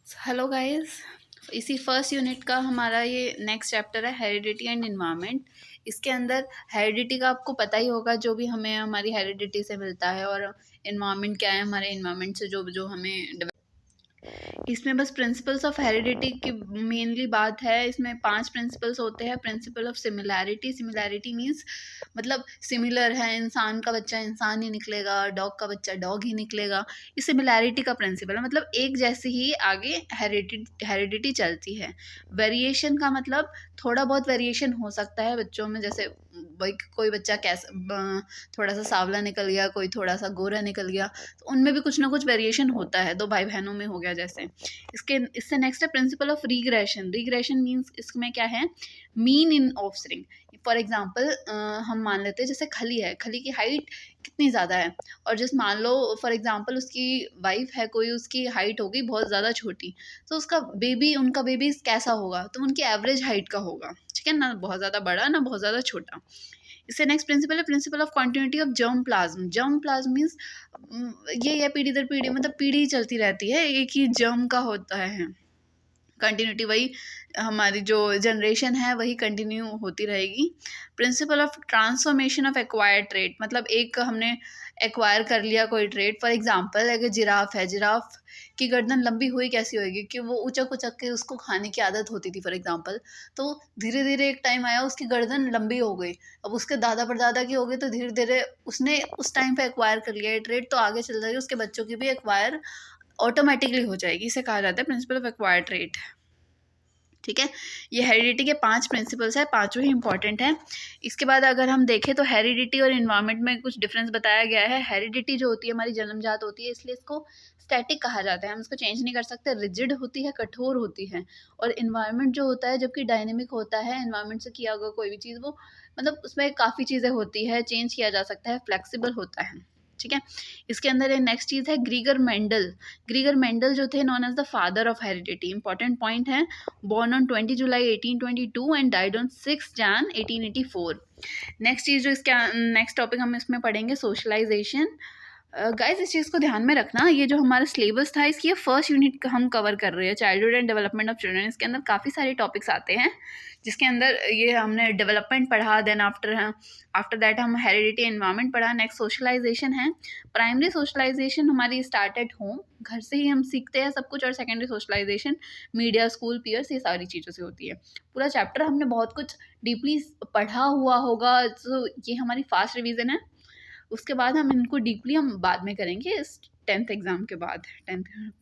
Hello guys. इसी first unit का हमारा ये नेक्स्ट चैप्टर है हेरिडिटी एंड इन्वायरमेंट। इसके अंदर हेरिडिटी का आपको पता ही होगा, जो भी हमें हमारी हेरिडिटी से मिलता है, और इन्वायरमेंट क्या है, हमारे इन्वायरमेंट से जो जो हमें इसमें बस प्रिंसिपल्स ऑफ हेरिडिटी की मेनली बात है। इसमें 5 प्रिंसिपल्स होते हैं। Principle of similarity, similarity means मतलब सिमिलर है, इंसान का बच्चा इंसान ही निकलेगा, डॉग का बच्चा डॉग ही निकलेगा। ये सिमिलैरिटी का प्रिंसिपल है, मतलब एक जैसी ही आगे हेरिडिटी चलती है। वेरिएशन का मतलब थोड़ा बहुत वेरिएशन हो सकता है बच्चों में, जैसे भाई कोई बच्चा कैसा थोड़ा सा सांवला निकल गया, कोई थोड़ा सा गोरा निकल गया, तो उनमें भी कुछ ना कुछ वेरिएशन होता है। दो भाई बहनों में हो गया जैसे। इससे नेक्स्ट है principle of regression. Regression means इसमें क्या है, mean in offspring. For example हम मान लेते हैं जैसे खली है, खली की हाइट कितनी ज़्यादा है, और जैसे मान लो फॉर एग्जाम्पल उसकी वाइफ है कोई, उसकी हाइट होगी बहुत ज़्यादा छोटी, तो उनका बेबी कैसा होगा, तो उनकी एवरेज हाइट का होगा, ठीक है ना, बहुत ज़्यादा बड़ा ना बहुत ज़्यादा छोटा। इससे नेक्स्ट प्रिंसिपल है principle of continuity of germ plasm. Germ plasm means ये पीढ़ी दर पीढ़ी, मतलब पीढ़ी चलती रहती है, एक ही जर्म का होता है। कंटिन्यूटी वही हमारी जो जनरेशन है वही कंटिन्यू होती रहेगी। Principle of transformation of acquired trait, मतलब एक हमने एक्वायर कर लिया कोई ट्रेट। फॉर एग्जांपल अगर जिराफ है, जिराफ की गर्दन लंबी हुई कैसी होएगी कि वो उचक उचक के उसको खाने की आदत होती थी फॉर एग्जांपल, तो धीरे धीरे एक टाइम आया उसकी गर्दन लंबी हो गई। अब उसके दादा परदादा की हो गई, तो धीरे धीरे उसने उस टाइम पे एक्वायर कर लिया ये ट्रेट, तो आगे चल जाएगी उसके बच्चों की भी एक्वायर ऑटोमेटिकली हो जाएगी। इसे कहा जाता है प्रिंसिपल ऑफ एक्वायर ट्रेट, ठीक है। ये हेरिडिटी के 5 प्रिंसिपल्स है, पांचों ही इंपॉर्टेंट हैं। इसके बाद अगर हम देखें तो हेरिडिटी और इन्वायरमेंट में कुछ डिफरेंस बताया गया है। हेरिडिटी जो होती है हमारी जन्मजात होती है, इसलिए इसको स्टैटिक कहा जाता है, हम इसको चेंज नहीं कर सकते, रिजिड होती है, कठोर होती है। और इन्वायरमेंट जो होता है जबकि डायनेमिक होता है, इन्वायरमेंट से किया हुआ कोई भी चीज़ वो मतलब उसमें काफ़ी चीज़ें होती है, चेंज किया जा सकता है, फ्लेक्सिबल होता है, ठीक है। इसके अंदर एक नेक्स्ट चीज़ है ग्रीगर मेंडल। ग्रीगर मेंडल जो थे known as the father of heredity, important point है। born on 20 July 1822 and died on 6 Jan 1884। Next चीज़ जो इसके नेक्स्ट टॉपिक हम इसमें पढ़ेंगे सोशलाइजेशन। गाइस इस चीज़ को ध्यान में रखना, ये जो हमारा सिलेबस था इसकी ये फर्स्ट यूनिट हम कवर कर रहे हैं, childhood and development of children. इसके अंदर काफ़ी सारे टॉपिक्स आते हैं, जिसके अंदर ये हमने डेवलपमेंट पढ़ा, देन आफ्टर दैट हम हेरिडिटी एनवायरनमेंट पढ़ा, नेक्स्ट सोशलाइजेशन है। प्राइमरी सोशलाइजेशन हमारी स्टार्ट एट होम, घर से ही हम सीखते हैं सब कुछ, और secondary socialization media, school, peers, ये सारी चीज़ों से होती है। पूरा चैप्टर हमने बहुत कुछ डीपली पढ़ा हुआ होगा, तो ये हमारी फास्ट रिवीजन है। उसके बाद हम इनको डीपली हम बाद में करेंगे, इस 10th एग्ज़ाम के बाद, 10th को